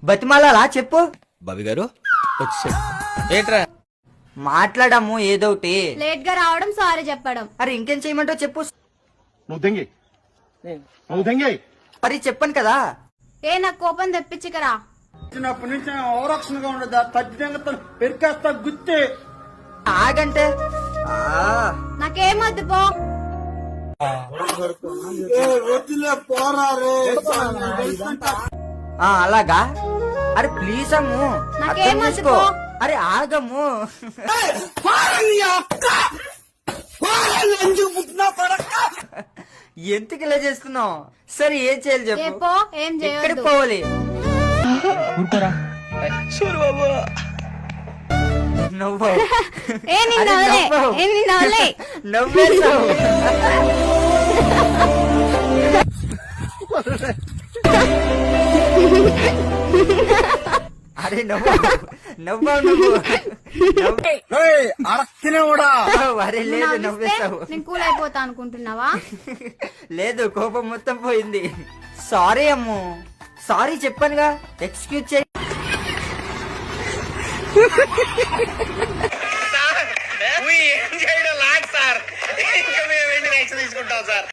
బతిమాలా చెప్పు. బాబీ గారు వచ్చేసాడు. ఏంట్రా మాట్లాడము ఏదోటి. లేట్ గా రావడం సారీ చెప్పడం. అరే ఇంకేం చేయమంటావు చెప్పు. నువ్వు దెంగి మరి చెప్పను కదా. నాకు కోపం తెప్పించుకరా. చిన్నప్పటి నుంచి ఓరక్షణగా ఉండదా తగ్గితే పెరికేస్తా గుత్తే ఆగంటే నాకేమొద్దు పో. అలాగా. అరే ప్లీజ్ అమ్ము అర్థం నాకేమొద్దు చేసుకో. పో. అరే ఆగము. ఎందుకు ఇలా చేస్తున్నావు? సరే ఏం చేయాలి ఏ చెప్పు. పో, ఏం ఎక్కడికి చేయొద్దు. పోవాలి? సూరు బాబు నువ్వు ఏ నిన్ను అరే వదిలే, నవ్వు. ఏ నిన్ను వదిలే. నవ్వేశావు. అరే నువ్వు నువ్వు అరక్కినే కూడా అరే నువ్వు లేదు నవ్విస్తే నవ్వేశావు. నేను కూల్ అయిపోతా అనుకుంటున్నావా? లేదు కోపం మొత్తం పోయింది. సారీ అమ్ము, సారీ చెప్పానుగా. ఎక్స్క్యూజ్ చేయి. ఏం చేయడం లాగ్ సార్. ఇంకా మేము వెళ్ళి యాక్షన్ తీసుకుంటాం సార్.